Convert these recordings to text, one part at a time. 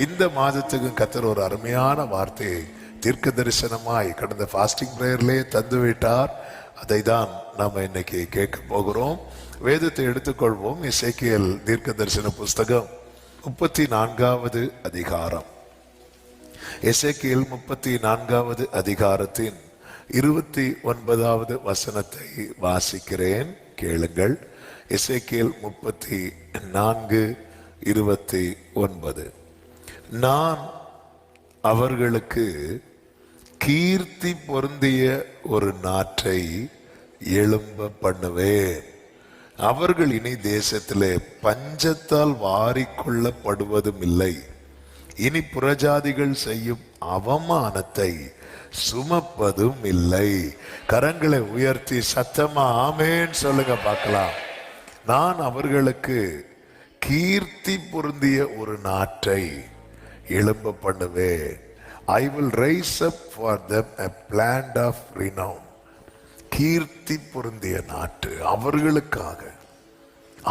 இந்த மாதத்துக்கு கர்த்தர் ஒரு அருமையான வார்த்தையை தீர்க்க தரிசனமாய் கடந்த ஃபாஸ்டிங் பிரேயர்லேயே தந்து விட்டார். அதை தான் நாம் இன்னைக்கு கேட்க போகிறோம். வேதத்தை எடுத்துக்கொள்வோம். எசேக்கியேல் தீர்க்க தரிசன புஸ்தகம் 34வது அதிகாரம். எசேக்கியேல் 34வது அதிகாரத்தின் 29வது வசனத்தை வாசிக்கிறேன், கேளுங்கள். எசேக்கியேல் 34:29. நான் அவர்களுக்கு கீர்த்தி பொருந்திய ஒரு நாற்றை எழும்ப பண்ணுவேன். அவர்கள் இனி தேசத்திலே பஞ்சத்தால் வாரிக்கொள்ளப்படுவதும் இல்லை. இனி புறஜாதிகள் செய்யும் அவமானத்தை சுமப்பதும் இல்லை. கரங்களை உயர்த்தி சத்தமா ஆமென் சொல்லுங்க பார்க்கலாம். நான் அவர்களுக்கு கீர்த்தி பொருந்திய ஒரு நாற்றை எழும்ப பண்ணுவேன். I will raise up for them a plant of renown. கீர்த்தி பொருந்திய நாட்டு அவர்களுக்காக.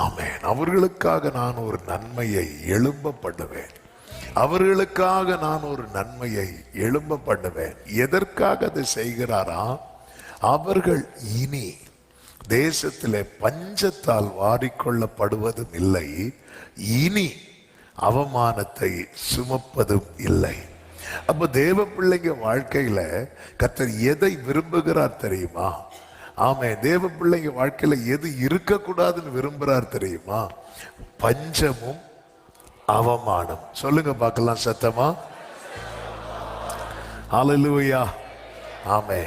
ஆமென். அவர்களுக்காக நான் ஒரு நன்மையை எழும்ப பண்ணுவேன். அவர்களுக்காக நான் ஒரு நன்மையை எழும்ப பண்ணுவேன். எதற்காக அதை செய்கிறாரா? அவர்கள் இனி தேசத்திலே பஞ்சத்தால் வாரிக்கொள்ளப்படுவதும் இல்லை, இனி அவமானத்தை சுமப்பதும் இல்லை. அப்ப தேவ பிள்ளைங்க வாழ்க்கையில கர்த்தர் எதை விரும்புகிறார் தெரியுமா? ஆமே, தேவ பிள்ளைங்க வாழ்க்கையில எது இருக்கக்கூடாதுன்னு விரும்புறார் தெரியுமா? பஞ்சமும் அவமானம். சொல்லுங்க பார்க்கலாம் சத்தமா. ஹல்லேலூயா. ஆமே.